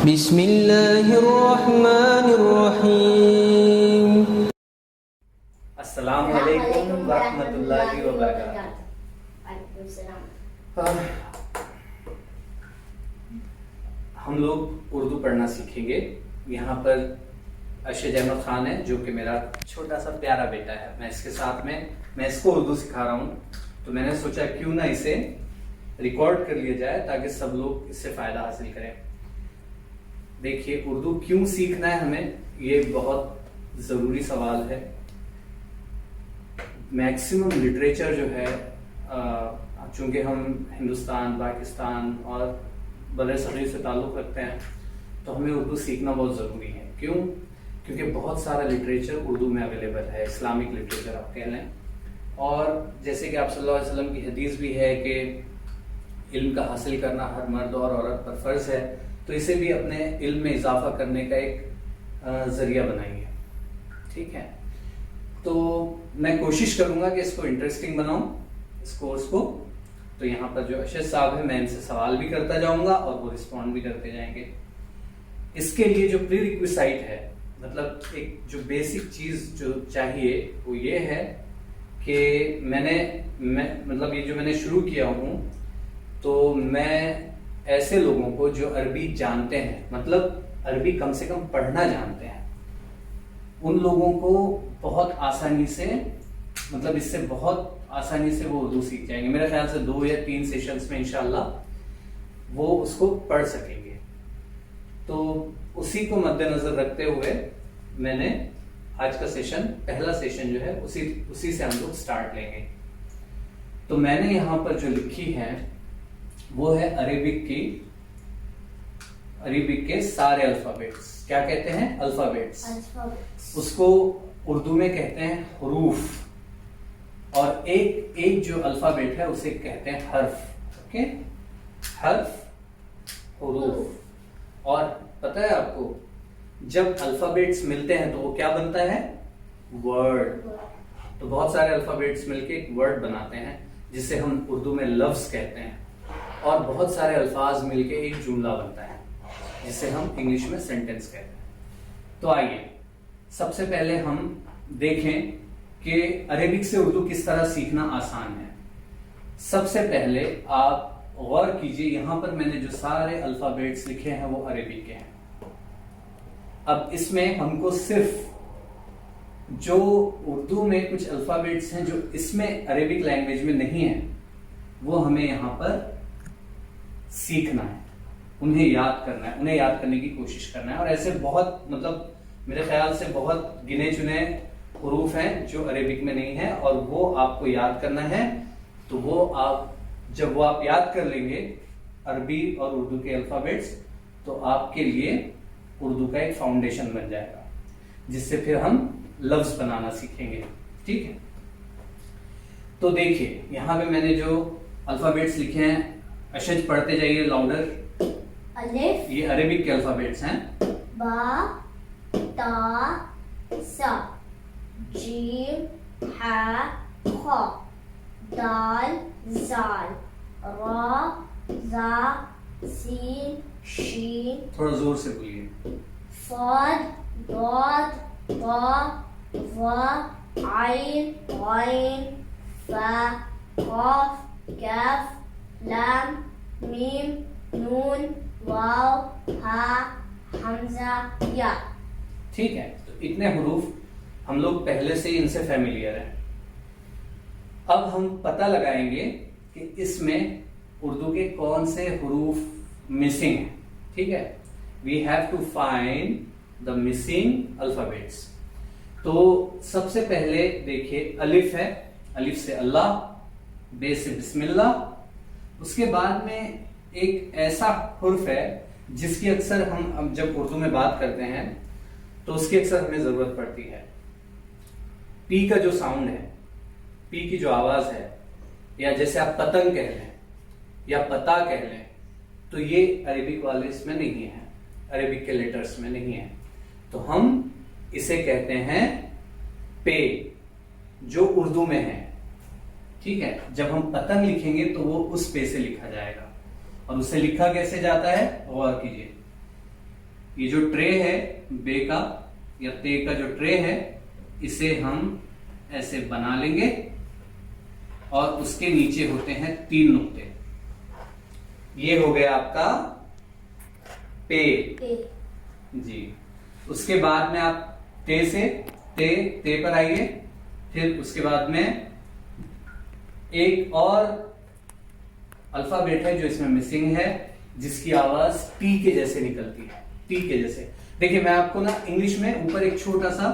बिस्मिल्लाहिर्रहमानिर्रहीम। अस्सलाम वालेकुम रहमतुल्लाहि व बरकातुहू। हम लोग उर्दू पढ़ना सीखेंगे। यहाँ पर अरशद अहमद खान है जो कि मेरा छोटा सा प्यारा बेटा है। मैं इसके साथ में मैं इसको उर्दू सिखा रहा हूँ, तो मैंने सोचा क्यों ना इसे रिकॉर्ड कर लिया जाए ताकि सब लोग इससे फायदा हासिल करें। देखिए, उर्दू क्यों सीखना है हमें, ये बहुत जरूरी सवाल है। मैक्सिमम लिटरेचर जो है, चूंकि हम हिंदुस्तान, पाकिस्तान और बरसग़ीर से ताल्लुक़ रखते हैं, तो हमें उर्दू सीखना बहुत ज़रूरी है। क्यों? क्योंकि बहुत सारा लिटरेचर उर्दू में अवेलेबल है, इस्लामिक लिटरेचर आप कह लें। और जैसे कि आप सल्लल्लाहु अलैहि वसल्लम की हदीस भी है कि इल्म का हासिल करना हर मर्द और औरत पर फ़र्ज है, तो इसे भी अपने इल्म में इजाफा करने का एक ज़रिया बनाइए। ठीक है, तो मैं कोशिश करूंगा कि इसको इंटरेस्टिंग बनाऊं, इस कोर्स को। तो यहाँ पर जो अरशद साहब है, मैं इनसे सवाल भी करता जाऊंगा और वो रिस्पॉन्ड भी करते जाएंगे। इसके लिए जो प्री रिक्विसाइट है, मतलब एक जो बेसिक चीज जो चाहिए वो ये है कि मतलब ये जो मैंने शुरू किया हूँ, तो मैं ऐसे लोगों को जो अरबी जानते हैं, मतलब अरबी कम से कम पढ़ना जानते हैं, उन लोगों को बहुत आसानी से, मतलब इससे बहुत आसानी से वो उर्दू सीख जाएंगे। मेरे ख्याल से 2 या 3 सेशंस में इंशाल्लाह वो उसको पढ़ सकेंगे। तो उसी को मद्देनजर रखते हुए मैंने आज का सेशन, पहला सेशन जो है, उसी से हम लोग स्टार्ट लेंगे। तो मैंने यहाँ पर जो लिखी है वो है अरेबिक के सारे अल्फाबेट्स। क्या कहते हैं? अल्फाबेट्स। उसको उर्दू में कहते हैं हुरूफ, और एक जो अल्फाबेट है उसे कहते हैं हर्फ। ओके, हर्फ, हुरूफ। और पता है आपको, जब अल्फाबेट्स मिलते हैं तो वो क्या बनता है? वर्ड। तो बहुत सारे अल्फाबेट्स मिलके एक वर्ड बनाते हैं जिसे हम उर्दू में लफ्ज कहते हैं, और बहुत सारे अल्फाज मिलके एक जुमला बनता है जिसे हम इंग्लिश में सेंटेंस कहते हैं। तो आइए सबसे पहले हम देखें कि अरेबिक से उर्दू किस तरह सीखना आसान है। सबसे पहले आप गौर कीजिए, यहां पर मैंने जो सारे अल्फाबेट्स लिखे हैं वो अरेबिक के हैं। अब इसमें हमको सिर्फ जो उर्दू में कुछ अल्फाबेट्स हैं जो इसमें अरेबिक लैंग्वेज में नहीं है, वो हमें यहां पर सीखना है, उन्हें याद करना है, उन्हें याद करने की कोशिश करना है। और ऐसे बहुत, मतलब मेरे ख्याल से बहुत गिने चुने हुरूफ हैं जो अरेबिक में नहीं है, और वो आपको याद करना है। तो वो आप जब वो आप याद कर लेंगे अरबी और उर्दू के अल्फाबेट्स, तो आपके लिए उर्दू का एक फाउंडेशन बन जाएगा, जिससे फिर हम लफ्ज बनाना सीखेंगे। ठीक है, तो देखिए यहां पे मैंने जो अल्फाबेट्स लिखे हैं, अशज पढ़ते जाइए लाउडर। अलिफ, ये अरेबिक के अल्फाबेट्स हैं। बा, ता, सा, जीम, हा, खा, दाल, जाल, रा, जा, सीन, शीन, थोड़ा जोर से बोलिए। फाद, दाद, ता, वा, आइन, गाइन, फा, काफ, काफ, लाम, मीम, नून, वाव, हा, हमजा, या। ठीक है, तो इतने हुरूफ हम लोग पहले से ही इनसे फैमिलियर हैं। अब हम पता लगाएंगे कि इसमें उर्दू के कौन से हुरूफ मिसिंग हैं। ठीक है, we have to find the missing alphabets. तो सबसे पहले देखिए, अलिफ है, अलिफ से अल्लाह, बे से बिस्मिल्लाह। उसके बाद में एक ऐसा हुर्फ है जिसकी अक्सर हम जब उर्दू में बात करते हैं तो उसकी अक्सर हमें जरूरत पड़ती है। पी का जो साउंड है, पी की जो आवाज है, या जैसे आप पतंग कह लें या पता कह लें, तो ये अरेबिक वाले इसमें नहीं है, अरेबिक के लेटर्स में नहीं है। तो हम इसे कहते हैं पे, जो उर्दू में है। ठीक है, जब हम पतंग लिखेंगे तो वो उस पे से लिखा जाएगा। और उसे लिखा कैसे जाता है, गौर कीजिए। ये जो ट्रे है बे का या ते का जो ट्रे है, इसे हम ऐसे बना लेंगे और उसके नीचे होते हैं 3 नुक्ते। ये हो गया आपका पे जी। उसके बाद में आप ते से ते पर आइए। फिर उसके बाद में एक और अल्फाबेट है जो इसमें मिसिंग है, जिसकी आवाज टी के जैसे निकलती है, टी के जैसे। देखिए मैं आपको ना इंग्लिश में ऊपर एक छोटा सा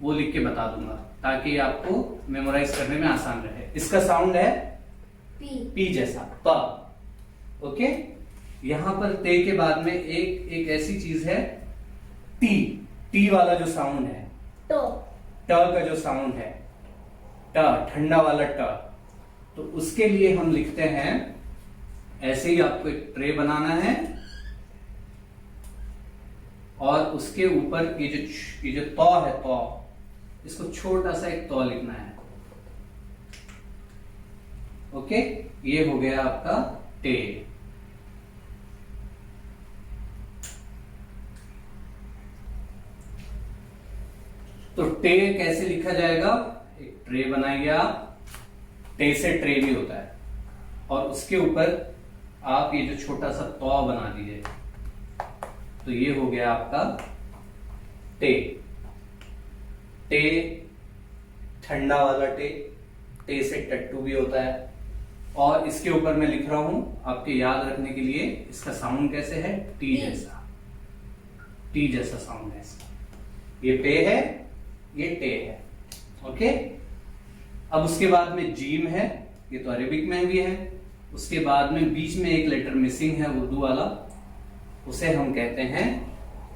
वो लिख के बता दूंगा ताकि आपको मेमोराइज करने में आसान रहे। इसका साउंड है पी जैसा, प। ओके, यहां पर ते के बाद में एक ऐसी चीज है टी वाला जो साउंड है, ट का जो साउंड है, ट ठंडा वाला ट, तो उसके लिए हम लिखते हैं ऐसे ही। आपको एक ट्रे बनाना है और उसके ऊपर ये जो तौ है, तौ, इसको छोटा सा एक तौ लिखना है। ओके, ये हो गया आपका टे। तो टे कैसे लिखा जाएगा? एक ट्रे बनाइए आप, टे से ट्रे भी होता है, और उसके ऊपर आप ये जो छोटा सा तौ बना दीजिए, तो ये हो गया आपका टे। टे ठंडा वाला टे से टट्टू भी होता है। और इसके ऊपर मैं लिख रहा हूं आपके याद रखने के लिए, इसका साउंड कैसे है? टी जैसा, टी जैसा साउंड है इसका। ये पे है, ये टे है। ओके, अब उसके बाद में जीम है, ये तो अरेबिक में भी है। उसके बाद में बीच में एक लेटर मिसिंग है उर्दू वाला, उसे हम कहते हैं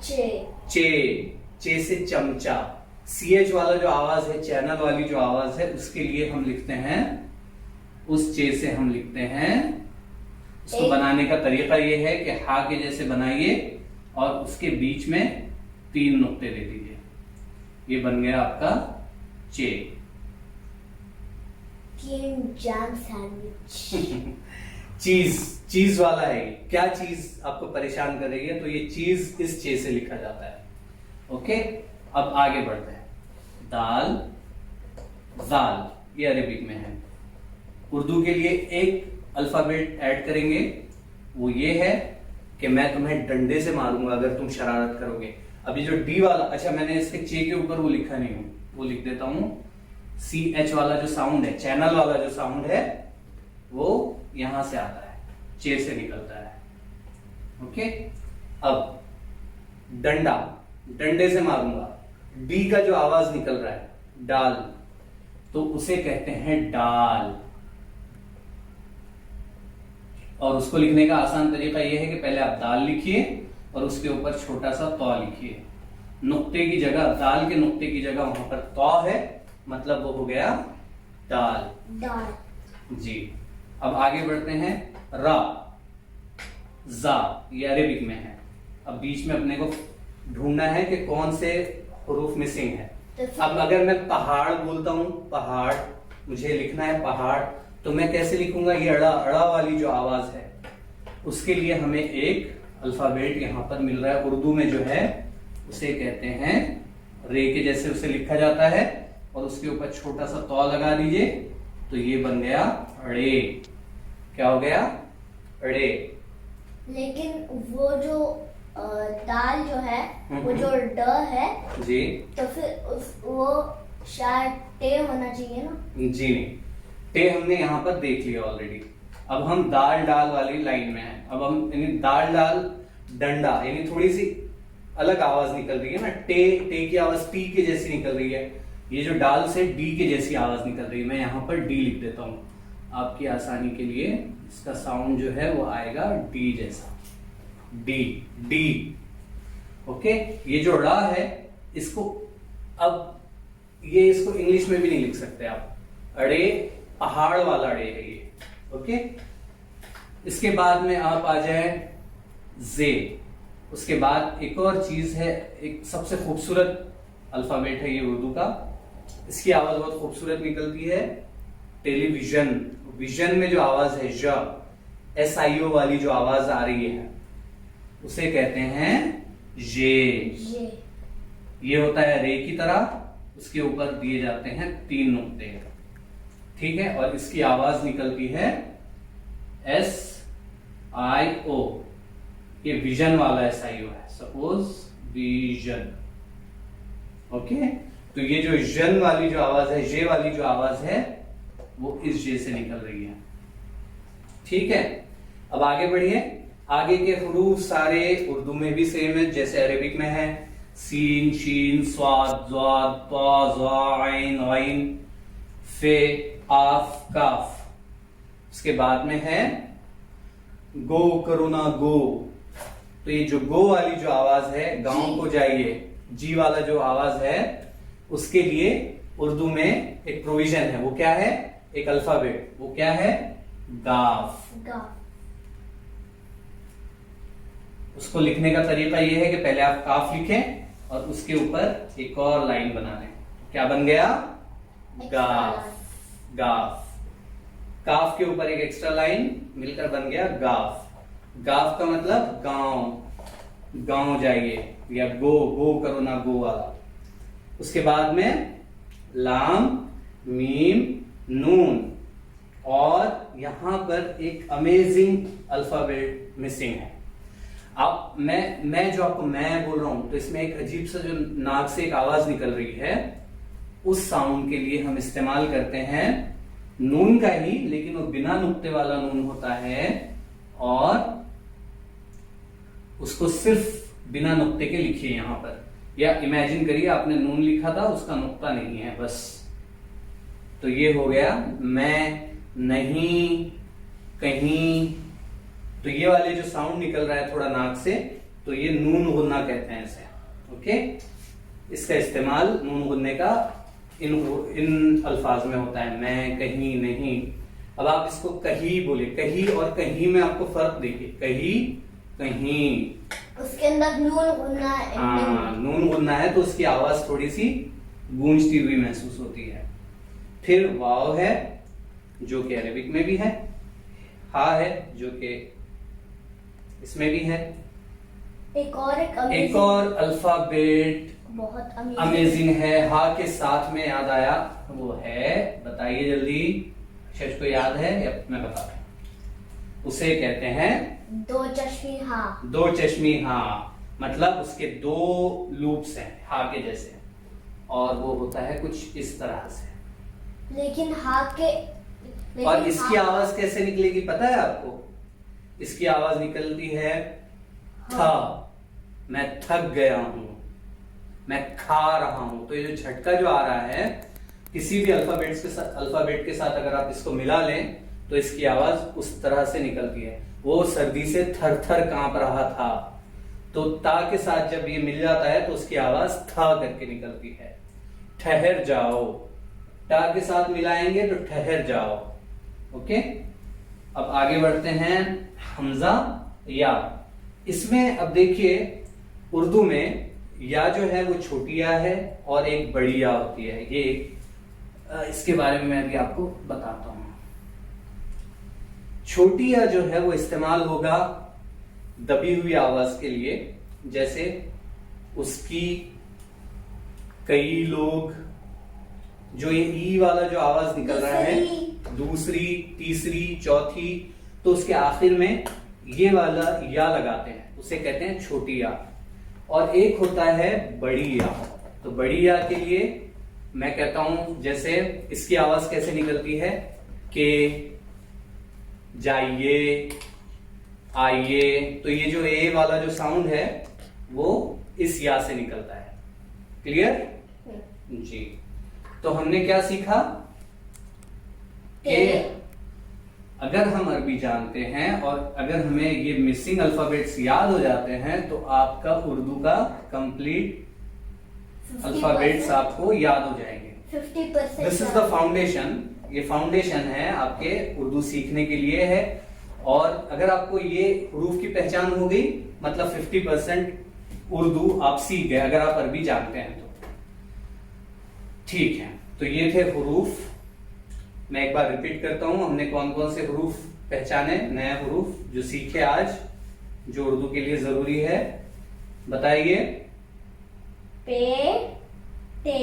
चे से चमचा। CH वाला जो आवाज है, चैनल वाली जो आवाज है, उसके लिए हम लिखते हैं, उस चे से हम लिखते हैं। उसको बनाने का तरीका ये है कि हा के जैसे बनाइए और उसके बीच में 3 नुक्ते दे दीजिए। ये बन गया आपका चे। Jam sandwich. चीज वाला है। क्या चीज आपको परेशान कर रही है? तो ये चीज इस चे से लिखा जाता है। ओके, अब आगे बढ़ते हैं। दाल, जाल, ये अरेबिक में है। उर्दू के लिए एक अल्फाबेट ऐड करेंगे, वो ये है कि मैं तुम्हें डंडे से मारूंगा अगर तुम शरारत करोगे। अभी जो डी वाला, अच्छा मैंने इसके चे के ऊपर वो लिखा नहीं हूं, वो लिख देता हूं। CH वाला जो साउंड है, चैनल वाला जो साउंड है, वो यहां से आता है, चे से निकलता है। ओके, अब डंडा, डंडे से मारूंगा। डी का जो आवाज निकल रहा है, डाल, तो उसे कहते हैं डाल। और उसको लिखने का आसान तरीका यह है कि पहले आप दाल लिखिए और उसके ऊपर छोटा सा तौ लिखिए। नुक्ते की जगह, दाल के नुक्ते की जगह वहां पर तौ है, मतलब वो हो गया दाल जी। अब आगे बढ़ते हैं। रा, जा, ये अरेबिक में है। अब बीच में अपने को ढूंढना है कि कौन से हुरूफ मिसिंग है। अब अगर मैं पहाड़ बोलता हूं, पहाड़, मुझे लिखना है पहाड़, तो मैं कैसे लिखूंगा? ये अड़ा वाली जो आवाज है, उसके लिए हमें एक अल्फाबेट यहां पर मिल रहा है उर्दू में जो है, उसे कहते हैं रे के जैसे उसे लिखा जाता है, और उसके ऊपर छोटा सा तौ लगा दीजिए, तो ये बन गया रे। क्या हो गया? रे। लेकिन वो जो दाल जो है, वो जो ड है जी, तो फिर वो शायद टे होना चाहिए ना? जी नहीं, टे हमने यहाँ पर देख लिया ऑलरेडी। अब हम दाल डाल वाली लाइन में हैं। अब हम यानी दाल डाल डंडा, यानी थोड़ी सी अलग आवाज निकल रही है ना। टे की आवाज टी के जैसी निकल रही है, ये जो डाल से डी के जैसी आवाज निकल रही है। मैं यहाँ पर डी लिख देता हूँ आपकी आसानी के लिए। इसका साउंड जो है वो आएगा डी जैसा, डी डी। ओके, ये जो ड़ा है, इसको अब ये इसको इंग्लिश में भी नहीं लिख सकते आप। अड़े, पहाड़ वाला अड़े है ये। ओके, इसके बाद में आप आ जाए जे। उसके बाद एक और चीज है, एक सबसे खूबसूरत अल्फाबेट है ये उर्दू का। इसकी आवाज बहुत खूबसूरत निकलती है। टेलीविजन, विजन में जो आवाज है, SIO वाली जो आवाज आ रही है, उसे कहते हैं ये होता है रे की तरह, उसके ऊपर दिए जाते हैं 3 नुक्ते, ठीक है। और इसकी आवाज निकलती है SIO। ये विजन वाला SIO है, सपोज विजन, ओके। तो ये जो जन वाली जो आवाज है, जे वाली जो आवाज है, वो इस जे से निकल रही है, ठीक है। अब आगे बढ़िए। आगे के हुरूफ सारे उर्दू में भी सेम है, जैसे अरेबिक में है सीन, शीन, स्वाद, ज़ाद, ता, ज़ा, ऐन, गैन, फे, आफ, काफ। उसके बाद में है गो करो ना गो। तो ये जो गो वाली जो आवाज है, गांव को जाइए, जी वाला जो आवाज है, उसके लिए उर्दू में एक प्रोविजन है। वो क्या है? एक अल्फाबेट। वो क्या है? गाफ। उसको लिखने का तरीका ये है कि पहले आप काफ लिखें और उसके ऊपर एक और लाइन बना लें। क्या बन गया? गाफ। गाफ। काफ के ऊपर एक एक्स्ट्रा लाइन मिलकर बन गया गाफ। गाफ का मतलब गांव, गांव जाइए, या गो करो ना गो वाला। उसके बाद में लाम, मीम, नून, और यहां पर एक अमेजिंग अल्फाबेट मिसिंग है। अब मैं जो आपको मैं बोल रहा हूं, तो इसमें एक अजीब सा जो नाक से एक आवाज निकल रही है, उस साउंड के लिए हम इस्तेमाल करते हैं नून का ही, लेकिन वो बिना नुक्ते वाला नून होता है, और उसको सिर्फ बिना नुक्ते के लिखिए यहां पर, या इमेजिन करिए आपने नून लिखा था, उसका नुक्ता नहीं है बस। तो ये हो गया मैं, नहीं, कहीं। तो ये वाले जो साउंड निकल रहा है थोड़ा नाक से, तो ये नून गुन्ना कहते हैं इसे, ओके। इसका इस्तेमाल नून गुन्ने का इन अल्फाज में होता है, मैं, कहीं, नहीं। अब आप इसको कहीं बोले, कहीं और कहीं में आपको फर्क देखिए, कहीं, कहीं, उसके अंदर नून गुन्ना है। हाँ, नून गुन्ना है, तो उसकी आवाज थोड़ी सी गूंजती हुई महसूस होती है। फिर वाव है, जो कि अरेबिक में भी है, हा है, जो कि इसमें भी है। एक और अल्फाबेट बहुत अमेजिंग है, हा के साथ में याद आया, वो है, बताइए जल्दी, अक्षर को याद है या मैं बताता हूं? उसे कहते हैं दो चश्मी हा। दो चश्मी हा, मतलब उसके 2 लूप्स हैं हा के जैसे, और वो होता है कुछ इस तरह से। लेकिन हा के और इसकी आवाज कैसे निकलेगी पता है आपको? इसकी आवाज निकलती है था, मैं थक गया हूं, मैं खा रहा हूं। तो ये जो झटका जो आ रहा है, किसी भी अल्फाबेट के साथ अगर आप इसको मिला लें, तो इसकी आवाज उस तरह से निकलती है। वो सर्दी से थर थर कांप रहा था, तो ता के साथ जब ये मिल जाता है तो उसकी आवाज था करके निकलती है। ठहर जाओ, टा के साथ मिलाएंगे तो ठहर जाओ, ओके। अब आगे बढ़ते हैं, हमजा या। इसमें अब देखिए, उर्दू में या जो है वो छोटी या है और एक बड़ी या होती है। ये इसके बारे में मैं अभी आपको बताता हूं। छोटी या जो है वो इस्तेमाल होगा दबी हुई आवाज के लिए, जैसे उसकी, कई लोग। जो ये ई वाला जो आवाज निकल रहा है, दूसरी, तीसरी, चौथी, तो उसके आखिर में ये वाला या लगाते हैं, उसे कहते हैं छोटी या। और एक होता है बड़ी या। तो बड़ी या के लिए मैं कहता हूं, जैसे इसकी आवाज कैसे निकलती है कि जाइए, आइए। तो ये जो ए वाला जो साउंड है वो इस या से निकलता है। क्लियर जी? तो हमने क्या सीखा कि अगर हम अरबी जानते हैं और अगर हमें ये मिसिंग अल्फाबेट्स याद हो जाते हैं, तो आपका उर्दू का कंप्लीट अल्फाबेट्स आपको याद हो जाएंगे। 50%। This is the foundation. ये फाउंडेशन है आपके उर्दू सीखने के लिए है। और अगर आपको ये हुरूफ की पहचान हो गई, मतलब 50% उर्दू आप सीख गए, अगर आप अरबी जानते हैं तो। ठीक है, तो ये थे हुरूफ। मैं एक बार रिपीट करता हूं, हमने कौन कौन से हुरूफ पहचाने, नए हुरूफ जो सीखे आज, जो उर्दू के लिए जरूरी है। बताइए। पे, टे,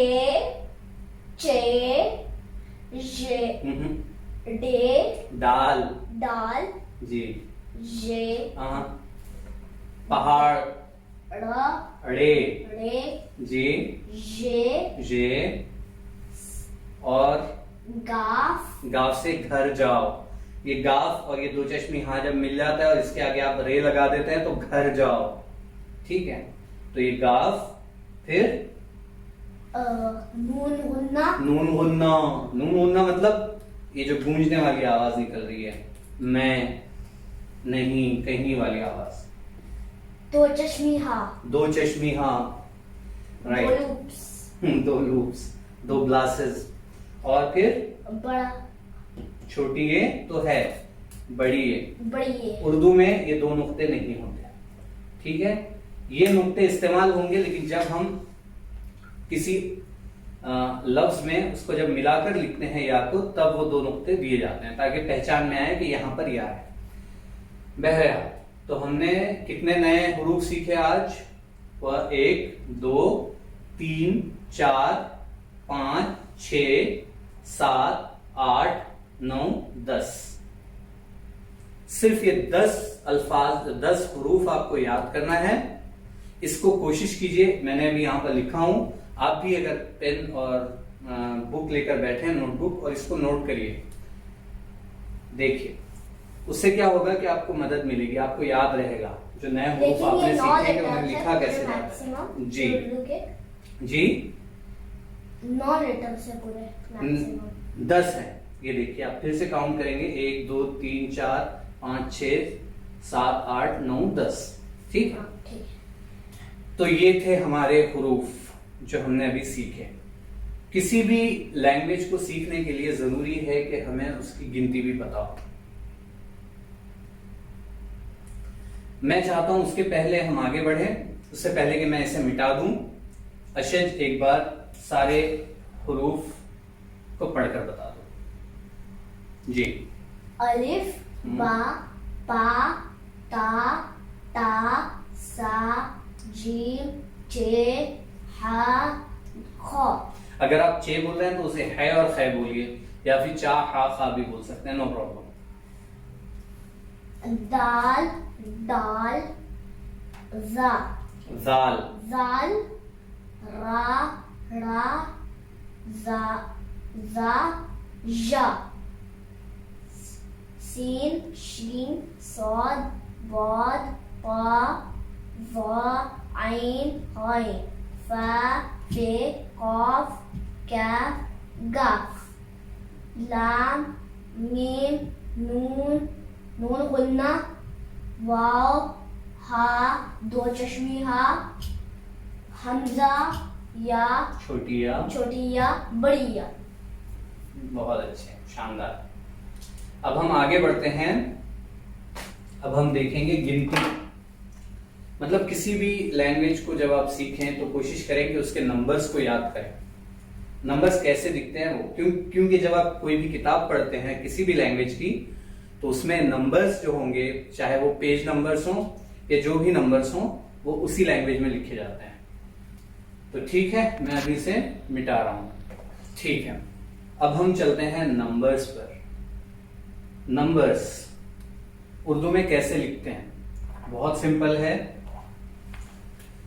चे, जे, डे, दाल। दाल, जी। जे, पहाड़। ड़, अड़े। ड़े, जी। जे, और गाफ, गांव से घर जाओ। ये गाफ और ये दो चश्मी हाँ जब मिल जाता है और इसके आगे आप रे लगा देते हैं तो घर जाओ। ठीक है, तो ये गाफ, फिर नून गुन्ना, नून गुन्ना। नून गुन्ना मतलब ये जो गूंजने वाली आवाज निकल रही है, मैं, नहीं, कहीं वाली आवाज। दो चश्मी हा, दो चश्मी हाँ, राइट। दो लूप्स, दो लूप्स, दो ग्लासेस। और फिर बड़ा, छोटी ये तो है, बड़ी ये, बड़ी ये। उर्दू में ये दो नुक्ते नहीं होते। ठीक है, ये नुक्ते इस्तेमाल होंगे लेकिन जब हम किसी लफ्ज में उसको जब मिलाकर लिखते हैं या को, तब वो दो नुक्ते दिए जाते हैं ताकि पहचान में आए कि यहां पर या है। बहरहाल, तो हमने कितने नए हुरूफ सीखे आज? वह 1, 2, 3, 4, 5, 6, 7, 8, 9, 10। सिर्फ ये 10 अल्फाज, 10 हुरूफ आपको याद करना है। इसको कोशिश कीजिए, मैंने अभी यहां पर लिखा हूं, आप भी अगर पेन और बुक लेकर बैठे हैं, नोटबुक, और इसको नोट करिए। देखिए, उससे क्या होगा कि आपको मदद मिलेगी, आपको याद रहेगा जो नए हुरूफ आपने सीखे कि उन्हें लिखा कैसे जाता है। जी जी, 9 लेटर्स है पूरे मैक्सिमम। 10 है। ये देखिए, आप फिर से काउंट करेंगे, 1, 2, 3, 4, 5, 6, 7, 8, 9, 10। ठीक, तो ये थे हमारे हुरूफ जो हमने अभी सीखे। किसी भी लैंग्वेज को सीखने के लिए जरूरी है कि हमें उसकी गिनती भी पता हो। मैं चाहता हूं उसके पहले हम आगे बढ़े, उससे पहले कि मैं इसे मिटा दूं, अशज एक बार सारे हुरूफ को पढ़कर बता दो जी। अलिफ, बा, पा, ता, टा, सा, जीम, चे, हा, खौ। अगर आप चे बोल रहे हैं तो उसे है और खै बोलिए, या फिर चा, हा, खा भी बोल सकते हैं, नो प्रॉब्लम। दाल, दाल, जा, जाल, जाल, रा, रा, जा, जा, जा, सीन, शीन, सौद, बौद, पा, वा, आइन, हाइन, फा, फे, कॉफ, कैफ, गाफ, लाम, मीम, नून, नून गुन्ना, वाव, हा, दो चश्मी हा, हमजा, या, छोटी या, छोटी या, बड़ी या। बहुत अच्छे, शानदार। अब हम आगे बढ़ते हैं। अब हम देखेंगे गिनती। मतलब किसी भी लैंग्वेज को जब आप सीखें तो कोशिश करें कि उसके नंबर्स को याद करें। नंबर्स कैसे दिखते हैं वो, क्योंकि जब आप कोई भी किताब पढ़ते हैं किसी भी लैंग्वेज की, तो उसमें नंबर्स जो होंगे, चाहे वो पेज नंबर्स हों या जो भी नंबर्स हों, वो उसी लैंग्वेज में लिखे जाते हैं। तो ठीक है, मैं अभी से मिटा रहा हूं। ठीक है, अब हम चलते हैं नंबर्स पर। नंबर्स उर्दू में कैसे लिखते हैं? बहुत सिंपल है।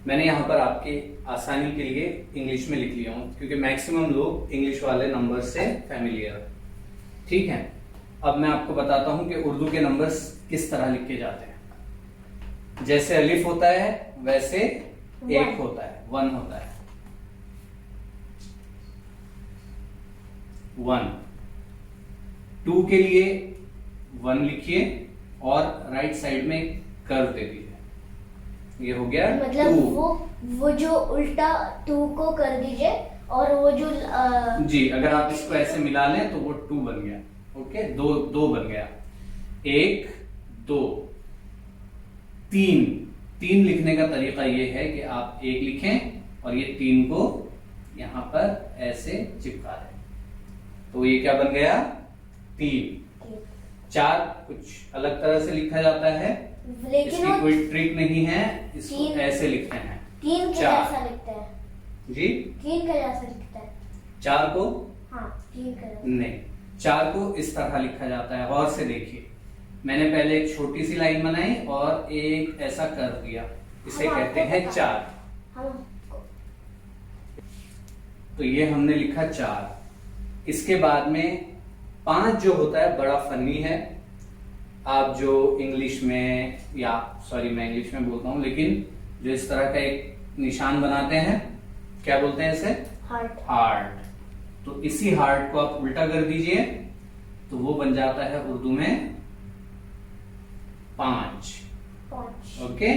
मैंने यहां पर आपकी आसानी के लिए इंग्लिश में लिख लिया हूं, क्योंकि मैक्सिमम लोग इंग्लिश वाले नंबर से फैमिलियर है। ठीक है, अब मैं आपको बताता हूं कि उर्दू के नंबर्स किस तरह लिखे जाते हैं। जैसे अलिफ होता है वैसे एक होता है, 1 होता है, 1। 2 के लिए 1 लिखिए और राइट साइड में कर्व दे दीजिए, ये हो गया मतलब 2। वो जो उल्टा 2 को कर दीजिए, और वो जो जी, अगर आप इसको ऐसे मिला लें तो वो 2 बन गया। ओके, 2 बन गया। 1, 2, 3 लिखने का तरीका ये है कि आप 1 लिखें और ये 3 को यहां पर ऐसे चिपका दें, तो ये क्या बन गया? 3। 4 कुछ अलग तरह से लिखा जाता है, लेकिन इसकी कोई ट्रिक नहीं है, इसको ऐसे लिखते हैं। 3 के जैसा लिखता है जी, 3 के जैसा लिखता है। 4 को? हाँ 3 के जैसा नहीं, 4 को इस तरह लिखा जाता है। और से देखिए, मैंने पहले एक छोटी सी लाइन बनाई और एक ऐसा कर दिया, इसे कहते हैं 4। तो ये हमने लिखा 4। इसके बाद में 5 जो होता है बड़ा फनी है। आप जो इंग्लिश में, या सॉरी मैं इंग्लिश में बोलता हूं, लेकिन जो इस तरह का एक निशान बनाते हैं, क्या बोलते हैं इसे? हार्ट। तो इसी हार्ट को आप उल्टा कर दीजिए तो वो बन जाता है उर्दू में 5। ओके।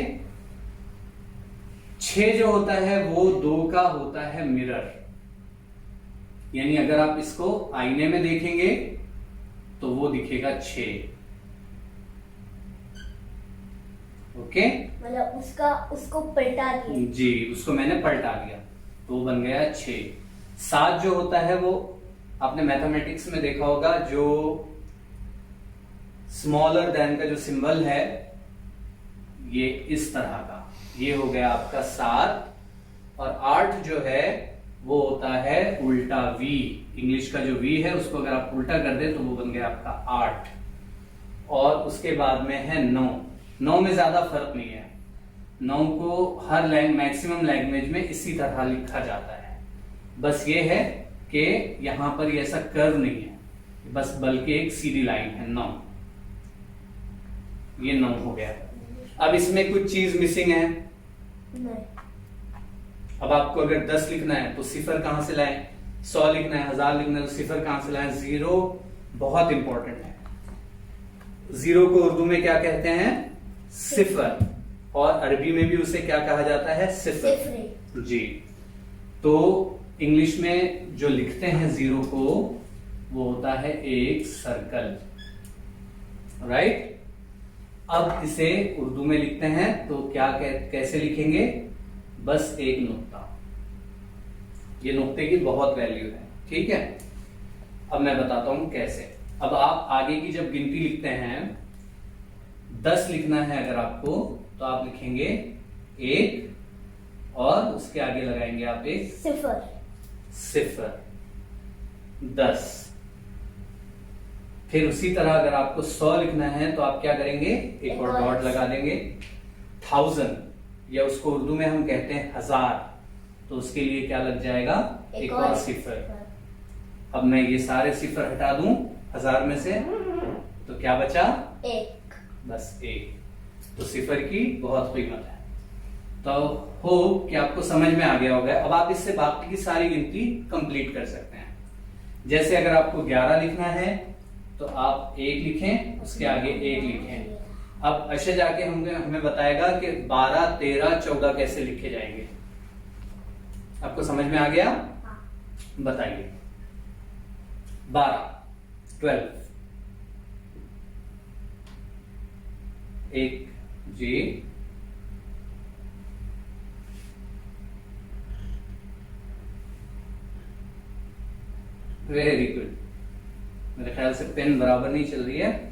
6 जो होता है वो 2 का होता है मिरर, यानी अगर आप इसको आईने में देखेंगे तो वो दिखेगा 6। ओके, मतलब उसको पलटा दिया जी, उसको मैंने पलटा दिया तो वो बन गया 6। 7 जो होता है वो आपने मैथमेटिक्स में देखा होगा, जो स्मॉलर देन का जो सिंबल है ये इस तरह का, ये हो गया आपका 7। और 8 जो है वो होता है उल्टा वी। इंग्लिश का जो वी है उसको अगर आप उल्टा कर दे तो वो बन गया आपका 8। और उसके बाद में है 9। 9 में ज्यादा फर्क नहीं है। 9 को हर मैक्सिमम लैंग्वेज में इसी तरह लिखा जाता है। बस ये है कि यहां पर ये ऐसा कर्व नहीं है, बस बल्कि एक सीधी लाइन है। 9, ये 9 हो गया। अब इसमें कुछ चीज मिसिंग है। नहीं। अब आपको अगर 10 लिखना है तो सिफर कहां से लाएं? 100 लिखना है, 1000 लिखना है तो सिफर कहां से लाएं? 0 बहुत इंपॉर्टेंट है। 0 को उर्दू में क्या कहते हैं? सिफर। और अरबी में भी उसे क्या कहा जाता है? सिफर। जी। तो इंग्लिश में जो लिखते हैं 0 को, वो होता है एक सर्कल, राइट। अब इसे उर्दू में लिखते हैं तो कैसे लिखेंगे? बस एक नुक्ता। ये नुक्ते की बहुत वैल्यू है, ठीक है। अब मैं बताता हूं कैसे। अब आप आगे की जब गिनती लिखते हैं, 10 लिखना है अगर आपको, तो आप लिखेंगे 1 और उसके आगे लगाएंगे आप एक सिफर 10। फिर उसी तरह अगर आपको 100 लिखना है तो आप क्या करेंगे? एक और डॉट लगा देंगे। 1000 या उसको उर्दू में हम कहते हैं 1000, तो उसके लिए क्या लग जाएगा? एक और सिफर। अब मैं ये सारे सिफर हटा दूं 1000 में से, तो क्या बचा? 1। बस 1। तो सिफर की बहुत कीमत है। तो हो कि आपको समझ में आ गया होगा। अब आप इससे बाकी की सारी गिनती कंप्लीट कर सकते हैं। जैसे अगर आपको 11 लिखना है तो आप 1 लिखें, उसके आगे 1 लिखें। अब अच्छा जाके हमें बताएगा कि 12, 13, 14 कैसे लिखे जाएंगे। आपको समझ में आ गया? बताइए। 12, 12, 1 जी, वेरी गुड। मेरे ख्याल से पेन बराबर नहीं चल रही है,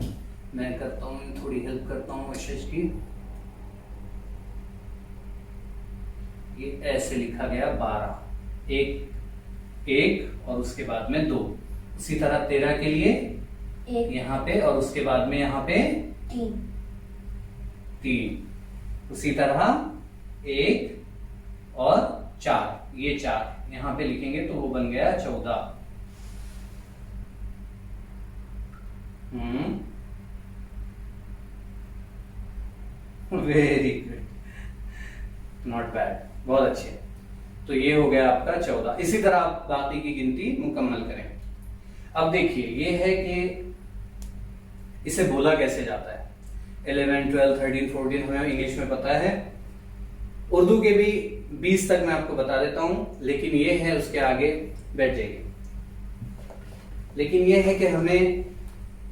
मैं करता हूँ, थोड़ी हेल्प करता हूँ आशीष की। ये ऐसे लिखा गया 12, 1 और उसके बाद में 2। उसी तरह 13 के लिए 1 यहाँ पे और उसके बाद में यहाँ पे 3। उसी तरह 1 और 4, ये 4 यहाँ पे लिखेंगे तो वो बन गया 14। वेरी गुड, नॉट बैड, बहुत अच्छे। तो ये हो गया आपका 14। इसी तरह आप बाकी की गिनती मुकम्मल करें। अब देखिए, ये है कि इसे बोला कैसे जाता है। 11, 12, 13, 14 हमें इंग्लिश में पता है। उर्दू के भी 20 तक मैं आपको बता देता हूं, लेकिन ये है उसके आगे बैठ जाइए। लेकिन ये है कि हमें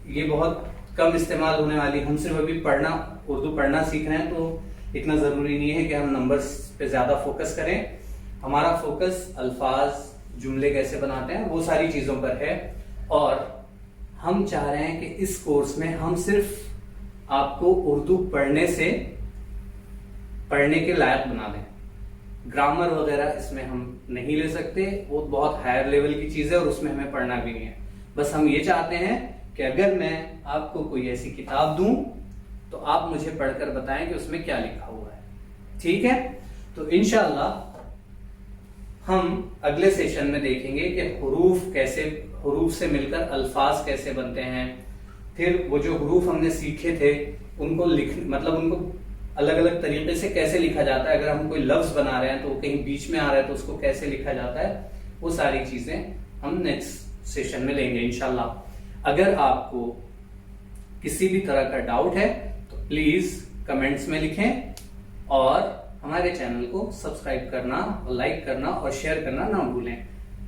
ये बहुत कम इस्तेमाल होने वाली, हम सिर्फ अभी उर्दू पढ़ना सीख रहे हैं, तो इतना जरूरी नहीं है कि हम नंबर्स पे ज्यादा फोकस करें। हमारा फोकस अल्फाज, जुमले कैसे बनाते हैं, वो सारी चीजों पर है। और हम चाह रहे हैं कि इस कोर्स में हम सिर्फ आपको उर्दू पढ़ने के लायक बना दें। ग्रामर वगैरह इसमें हम नहीं ले सकते, वो बहुत हायर लेवल की चीज है और उसमें हमें पढ़ना भी नहीं है। बस हम ये चाहते हैं कि अगर मैं आपको कोई ऐसी किताब दूं तो आप मुझे पढ़कर बताएं कि उसमें क्या लिखा हुआ है। ठीक है, तो इंशाअल्लाह हम अगले सेशन में देखेंगे कि हुरूफ से मिलकर अल्फाज कैसे बनते हैं। फिर वो जो हुरूफ हमने सीखे थे उनको उनको अलग अलग तरीके से कैसे लिखा जाता है। अगर हम कोई लफ्ज बना रहे हैं तो कहीं बीच में आ रहा है तो उसको कैसे लिखा जाता है, वो सारी चीजें हम नेक्स्ट सेशन में लेंगे इंशाल्लाह। अगर आपको किसी भी तरह का डाउट है तो प्लीज कमेंट्स में लिखें और हमारे चैनल को सब्सक्राइब करना, लाइक करना और शेयर करना ना भूलें।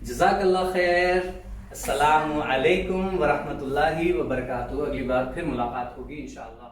जज़ाकल्लाह खैर। अस्सलामु अलैकुम व रहमतुल्लाहि व बरकातुहू। अगली बार फिर मुलाकात होगी इंशाअल्लाह।